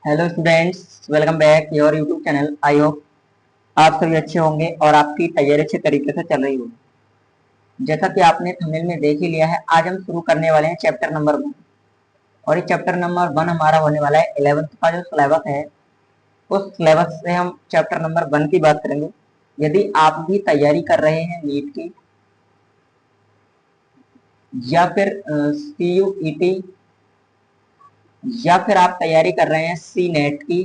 Hello students, welcome back your YouTube channel. I hope आप सभी अच्छे होंगे और आपकी तैयारी अच्छे तरीके से चल रही होगी। जैसा कि आपने थंबनेल में देख ही लिया है, आज हम शुरू करने वाले हैं चैप्टर नंबर 1। और ये चैप्टर नंबर 1 हमारा होने वाला है 11th का जो सिलेबस है, उस सिलेबस से हम चैप्टर नंबर 1 की बात करेंगे। यदि आप भी तैयारी कर रहे हैं नीट की या फिर CUET, या फिर आप तैयारी कर रहे हैं सी नेट की,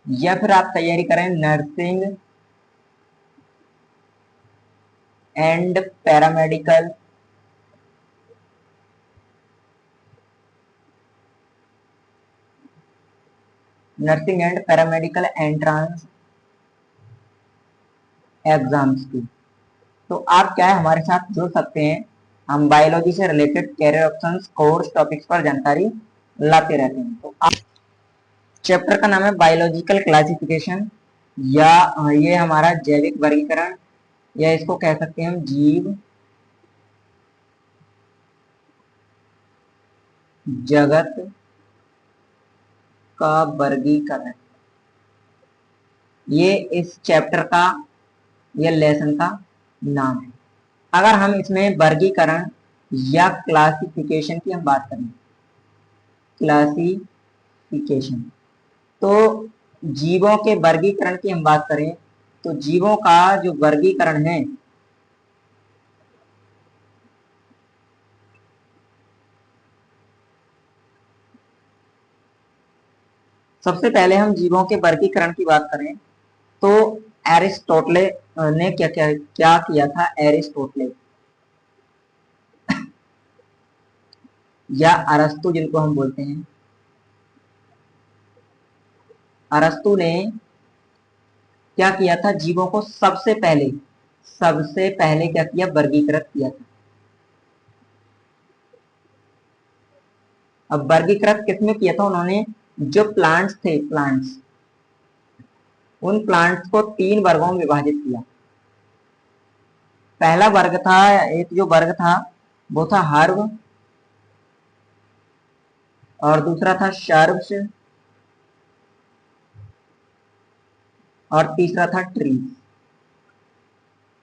या फिर आप तैयारी कर रहे हैं nursing and paramedical, nursing and paramedical entrance exams की, तो आप क्या है हमारे साथ जुड़ सकते हैं। हम बायोलॉजी से related career options course topics पर जानकारी लाते रहते हैं। तो आप चैप्टर का नाम है बायोलॉजिकल क्लासिफिकेशन, या ये हमारा जैविक वर्गीकरण, या इसको कह सकते हैं हम जीव जगत का वर्गीकरण। ये इस चैप्टर का, ये लेसन का नाम है। अगर हम इसमें वर्गीकरण या क्लासिफिकेशन की हम बात करें, क्लासिफिकेशन, तो जीवों के वर्गीकरण की हम बात करें तो जीवों का जो वर्गीकरण है, सबसे पहले हम जीवों के वर्गीकरण की बात करें तो एरिस्टोटले ने क्या क्या क्या किया था। एरिस्टोटले या अरस्तु जिनको हम बोलते हैं, अरस्तु ने क्या किया था, जीवों को सबसे पहले क्या किया, वर्गीकृत किया था। अब वर्गीकृत किसमें किया था उन्होंने, जो प्लांट्स थे, प्लांट्स, उन प्लांट्स को 3 वर्गों में विभाजित किया। पहला वर्ग था, एक जो वर्ग था वो था हर्ब, और दूसरा था शर्ब्स, और तीसरा था ट्री।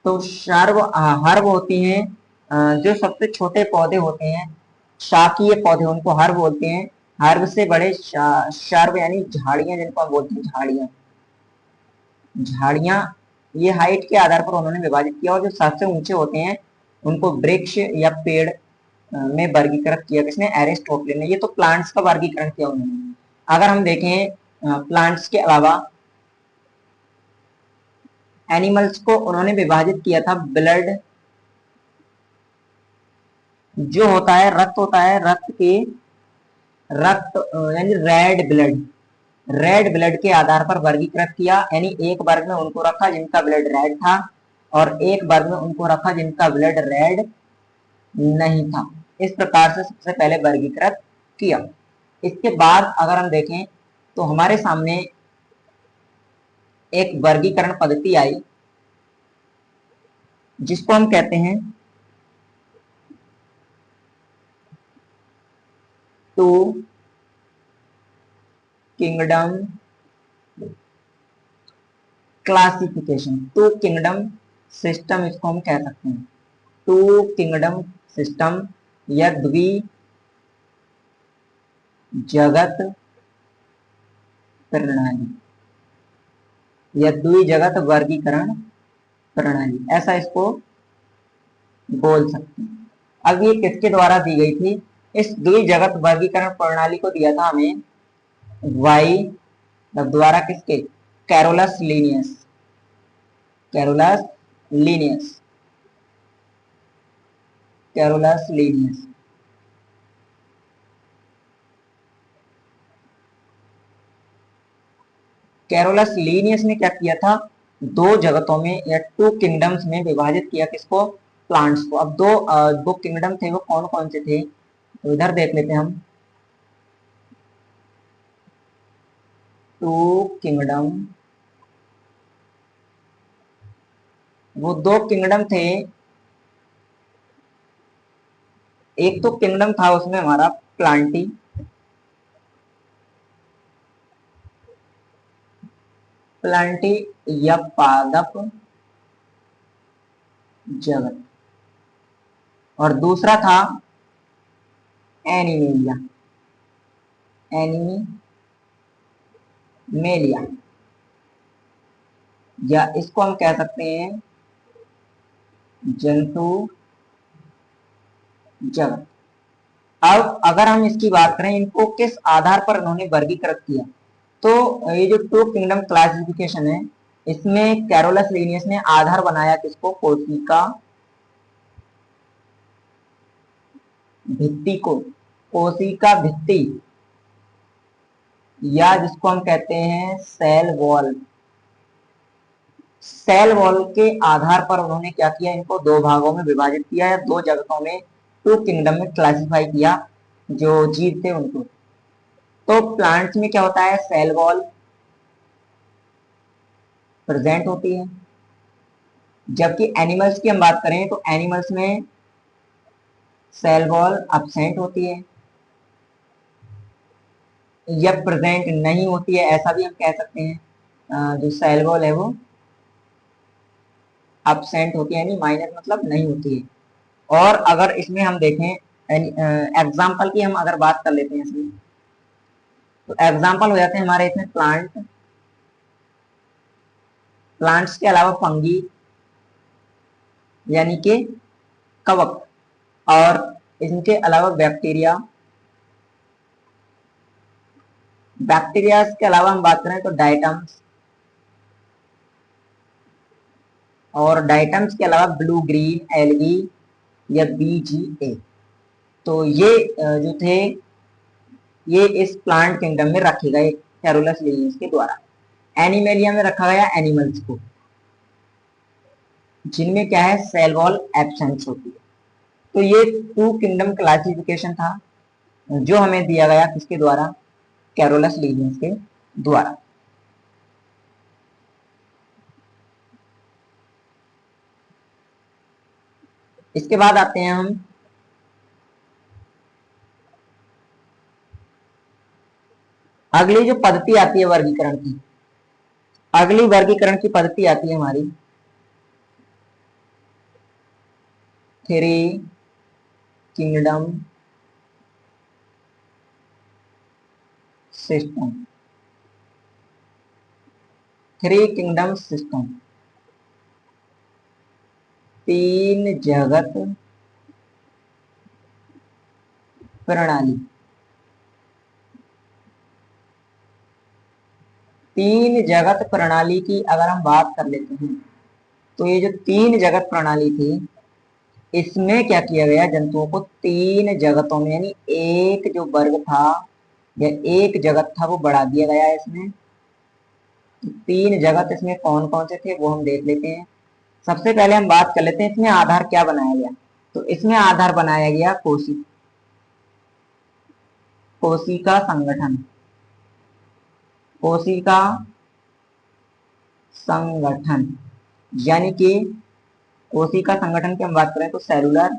तो हर्ब होती हैं जो सबसे छोटे पौधे होते हैं, शाकीय पौधे, उनको हर्ब बोलते हैं। हर्ब से बड़े शर्ब यानी झाड़ियां जिनको हम बोलते हैं, झाड़ियां, झाड़ियां, ये हाइट के आधार पर उन्होंने विभाजित किया। और जो सबसे ऊंचे होते हैं उनको वृक्ष या पेड़ में वर्गीकृत किया। किसने, एरिस्टोटल ने। ये तो प्लांट्स का वर्गीकरण किया उन्होंने। अगर हम देखें प्लांट्स के अलावा एनिमल्स को उन्होंने विभाजित किया था। ब्लड जो होता है, रक्त होता है, रक्त यानी रेड ब्लड के आधार पर वर्गीकृत किया। यानी एक वर्ग में उनको रखा जिनका ब्लड रेड था, और एक वर्ग में उनको रखा जिनका ब्लड रेड नहीं था। इस प्रकार से सबसे पहले वर्गीकृत किया। इसके बाद अगर हम देखें तो हमारे सामने एक वर्गीकरण पद्धति आई जिसको हम कहते हैं two kingdom classification. Two kingdom system इसको हम कह सकते हैं। टू किंगडम सिस्टम या जगत प्रणाली, या द्विजगत वर्गीकरण प्रणाली, ऐसा इसको बोल सकते हैं। अब ये किसके द्वारा दी गई थी, इस द्विजगत वर्गीकरण प्रणाली को दिया था हमें वाई द्वारा। किसके, Carolus Linnaeus, Carolus Linnaeus, Carolus Linnaeus. Carolus Linnaeus ने क्या किया था, 2 जगतों में या 2 किंगडम्स में विभाजित किया। किसको, प्लांट्स को। अब दो किंगडम थे, वो कौन कौन से थे, तो इधर देख लेते हैं हम। 2 किंगडम, वो 2 किंगडम थे। एक तो किंगडम था उसमें हमारा प्लांटी, प्लांटी या पादप जगत, और दूसरा था एनिमेलिया, एनिमेलिया, या इसको हम कह सकते हैं जंतु जगत। अब अगर हम इसकी बात करें, इनको किस आधार पर उन्होंने वर्गीकृत किया, तो ये जो टू किंगडम क्लासिफिकेशन है, इसमें कैरोलस लीनियस ने आधार बनाया किसको, कोशिका भित्ति को, कोशिका भित्ति, या जिसको हम कहते हैं सेल वॉल। सेल वॉल के आधार पर उन्होंने क्या किया, इनको दो भागों में विभाजित किया है, दो जगतों में, टू किंगडम में क्लासिफाई किया जो जीव थे उनको। तो प्लांट्स में क्या होता है, सेल वॉल प्रेजेंट होती है, जबकि एनिमल्स की हम बात करें तो एनिमल्स में सेल वॉल अब्सेंट होती है या प्रेजेंट नहीं होती है, ऐसा भी हम कह सकते हैं। जो सेल वॉल है वो अब्सेंट होती है, यानी माइनर मतलब नहीं होती है। और अगर इसमें हम देखें एग्जाम्पल की हम अगर बात कर लेते हैं इसमें, तो एग्जाम्पल हो जाते हैं हमारे इसमें प्लांट्स के अलावा फंगी यानी कि कवक, और इनके अलावा बैक्टीरिया के अलावा हम बात करें तो डाइटम्स, और डाइटम्स के अलावा ब्लू ग्रीन एल्गी या बीजीए। तो ये जो थे ये इस प्लांट किंगडम में रखे गए कैरोलस लीनियस के द्वारा। एनिमेलिया में रखा गया एनिमल्स को, जिनमें क्या है सेल वॉल एब्सेंस होती है। तो ये टू किंगडम क्लासिफिकेशन था जो हमें दिया गया किसके द्वारा, कैरोलस लीनियस के द्वारा। इसके बाद आते हैं हम अगली जो पद्धति आती है वर्गीकरण की, अगली वर्गीकरण की पद्धति आती है हमारी three kingdom system. Three kingdom system, तीन जगत प्रणाली। तीन जगत प्रणाली की अगर हम बात कर लेते हैं, तो ये जो तीन जगत प्रणाली थी, इसमें क्या किया गया, जंतुओं को तीन जगतों में, यानी एक जो वर्ग था या एक जगत था वो बढ़ा दिया गया है इसमें। तो तीन जगत इसमें कौन कौन से थे वो हम देख लेते हैं। सबसे पहले हम बात कर लेते हैं इसमें आधार क्या बनाया गया। तो इसमें आधार बनाया गया कोशिका संगठन, कोशिका संगठन, यानी कि कोशिका संगठन की हम बात करें तो सेलुलर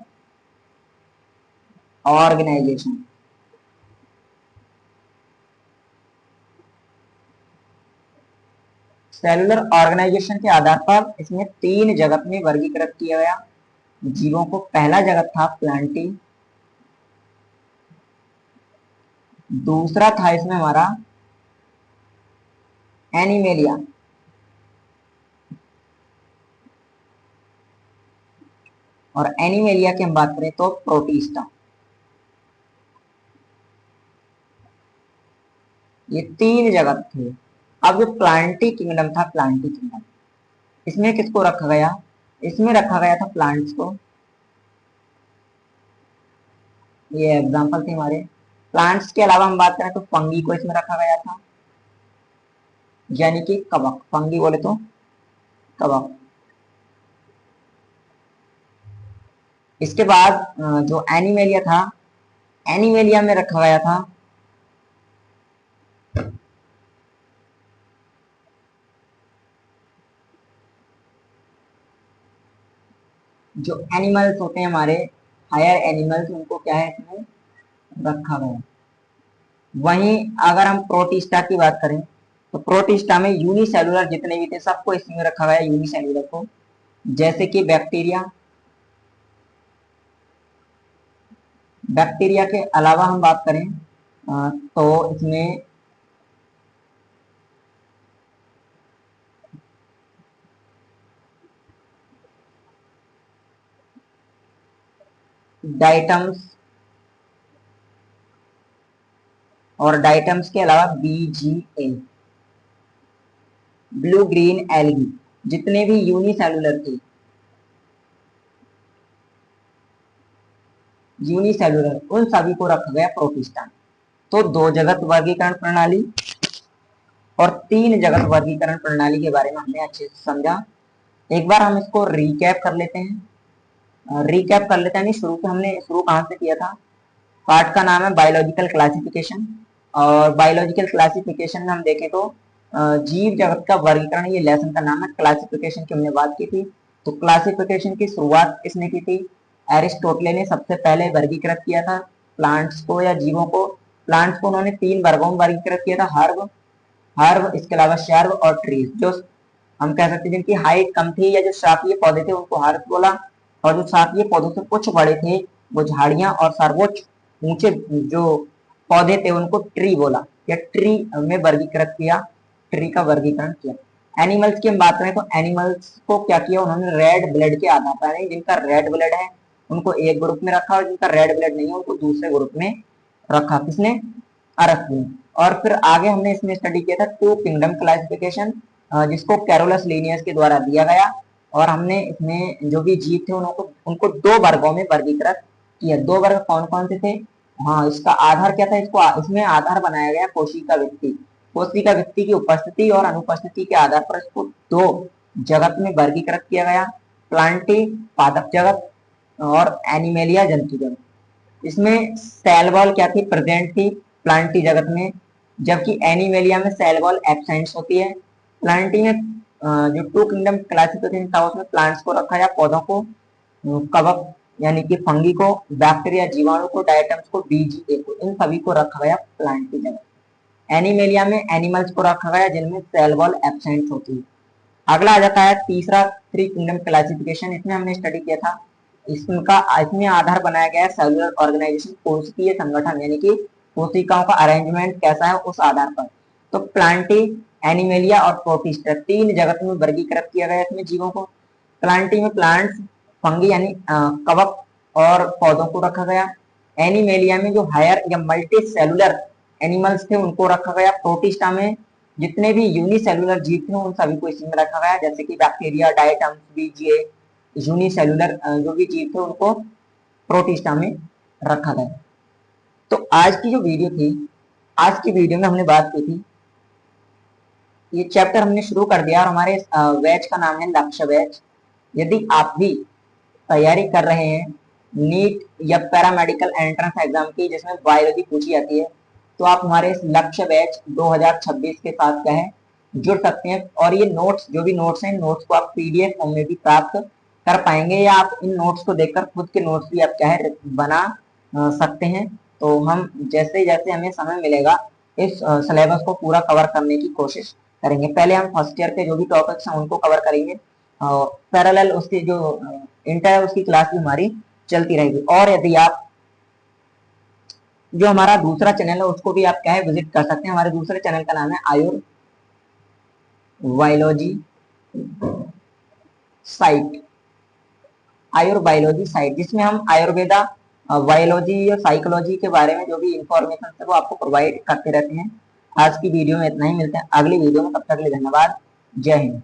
ऑर्गेनाइजेशन। सेलुलर ऑर्गेनाइजेशन के आधार पर इसमें तीन जगत में वर्गीकृत किया गया जीवों को। पहला जगत था प्लांटी, दूसरा था इसमें हमारा एनिमेलिया, और एनिमेलिया की हम बात करें तो प्रोटिस्टा। ये तीन जगत थे। अब जो प्लांटी किंगडम था, प्लांटी किंगडम, इसमें किसको रखा गया, इसमें रखा गया था प्लांट्स को। ये एग्जांपल थे हमारे। प्लांट्स के अलावा हम बात करें तो फंगी को इसमें रखा गया था, यानी कि कवक, फंगी बोले तो कवक। इसके बाद जो एनिमेलिया था, एनिमेलिया में रखा गया था जो एनिमल्स होते हैं हमारे हायर एनिमल्स, उनको क्या है इसमें रखा गया। वहीं अगर हम प्रोटिस्टा की बात करें तो प्रोटिस्टा में यूनिसेलुलर जितने भी थे सबको इसमें रखा गया, यूनिसेलुलर को। जैसे कि बैक्टीरिया, बैक्टीरिया के अलावा हम बात करें तो इसमें डाइटम्स, और डाइटम्स के अलावा बीजीए, ब्लू ग्रीन एल्गी, जितने भी यूनिसेलुलर थे, यूनिसेलुलर, उन सभी को रखा गया प्रोटिस्टा। तो 2 जगत वर्गीकरण प्रणाली और 3 जगत वर्गीकरण प्रणाली के बारे में हमने अच्छे से समझा। एक बार हम इसको रिकैप कर लेते हैं, रिकैप कर लेते हैं। शुरू से हमने शुरू कहाँ से किया था? पार्ट का नाम है बायोलॉजिकल क्लासिफिकेशन, और बायोलॉजिकल क्लासिफिकेशन में हम देखें तो जीव जगत का वर्गीकरण, ये लेसन का नाम है। क्लासिफिकेशन की हमने बात की थी। तो क्लासिफिकेशन की शुरुआत किसने की थी? एरिस्टोटले ने सबसे पहले वर्गीकृत किया था प्लांट्स को या जीवों को। प्लांट्स को उन्होंने 3 वर्गों में वर्गीकृत किया था, हर्ब, हर्ब, इसके अलावा शर्ब और ट्रीज। जो हम कह सकते हैं जिनकी हाइट कम थी या जो शाकीय पौधे थे उनको हर्ब बोला, और जो शाकीय पौधों से कुछ बड़े थे वो झाड़ियां और सर्वोच्च ऊंचे जो पौधे थे उनको ट्री बोला, या ट्री में वर्गीकृत किया, ट्री का वर्गीकरण किया। एनिमल्स की हम बात करें तो एनिमल्स को क्या किया उन्होंने? रेड ब्लड के आधार पर, यानी जिनका रेड ब्लड है उनको एक ग्रुप में रखा, और जिनका रेड ब्लड नहीं है उनको दूसरे ग्रुप में रखा। किसने? अरस्तु ने। और फिर आगे हमने इसमें स्टडी किया था 2 किंगडम क्लासिफिकेशन, जिसको कैरोलस लिनियस के द्वारा दिया गया। और हमने इसमें जो भी जीव थे उनको 2 वर्गों में वर्गीकृत किया। 2 वर्ग कौन कौन से थे? हाँ, इसका आधार क्या था? इसमें आधार बनाया गया कोशिका व्यक्ति। कोशिका व्यक्ति की उपस्थिति और अनुपस्थिति के आधार पर इसको 2 जगत में वर्गीकृत किया गया, प्लांटी पादप जगत और एनिमेलिया जंतु जगत। इसमें सेल वॉल क्या थी? प्रेजेंट थी प्लांटी जगत में, जबकि एनिमेलिया में सेल वॉल एब्सेंट होती है। प्लांटी में जो 2 किंगडम क्लासिफिकेशन था उसमें प्लांट्स को रखा या पौधों को, कवक यानी कि फंगी को, बैक्टीरिया जीवाणु को, डायटम्स को, बीजीए को, इन सभी को रखा गया प्लांटी जगत। एनिमेलिया में एनिमल्स को रखा गया जिनमें सेल वॉल एब्सेंट होती है। अगला आ जाता है तीसरा 3 किंगडम क्लासिफिकेशन। इसमें हमने स्टडी किया था, इसमें आधार बनाया गया है सेलुलर ऑर्गेनाइजेशन, कोशिकीय संगठन, यानी कि कोशिकाओं का अरेंजमेंट कैसा है उस आधार पर। तो प्लांटी, एनिमेलिया और प्रोटिस्टा 3 जगत में वर्गीकृत किया गया इसमें जीवों को। प्लांटी में प्लांट्स, फंगी यानी कवक और पौधों को रखा गया। एनिमेलिया में जो हायर या मल्टी सेलुलर एनिमल्स थे उनको रखा गया। प्रोटिस्टा में जितने भी यूनिसेलुलर जीव थे उन सभी को इसमें रखा गया, जैसे कि बैक्टीरिया, डायटम्स, बीजीए, यूनिसेलुलर जो भी जीव थे उनको प्रोटिस्टा में रखा गया। तो आज की जो वीडियो थी, आज की वीडियो में हमने बात की थी, ये चैप्टर हमने शुरू कर दिया और हमारे बैच का नाम है लक्ष्य बैच। यदि आप भी तैयारी कर रहे हैं नीट या पैरामेडिकल एंट्रेंस एग्जाम की जिसमें बायोलॉजी पूछी जाती है, तो आप हमारे इस लक्ष्य बैच 2026 के साथ क्या है जुड़ सकते हैं। और ये नोट्स, जो भी नोट्स हैं, नोट्स को आप पीडीएफ फॉर्म में भी प्राप्त कर पाएंगे, या आप इन नोट्स को देखकर खुद के नोट्स भी आप क्या है बना सकते हैं। तो हम जैसे जैसे हमें समय मिलेगा इस सिलेबस को पूरा कवर करने की कोशिश करेंगे। पहले हम फर्स्ट ईयर के जो भी टॉपिक्स हैं उनको कवर करेंगे, पैरेलल उसकी जो इंटर है उसकी क्लास भी हमारी चलती रहेगी। और यदि आप जो हमारा दूसरा चैनल है उसको भी आप क्या है विजिट कर सकते हैं। हमारे दूसरे चैनल का नाम है आयुर बायोलॉजी साइट, आयुर बायोलॉजी साइट, जिसमें हम आयुर्वेदा, बायोलॉजी और साइकोलॉजी के बारे में जो भी इंफॉर्मेशन है वो आपको प्रोवाइड करते रहते हैं। आज की वीडियो में इतना ही, मिलते हैं अगली वीडियो में, तब तक के लिए धन्यवाद। जय हिंद।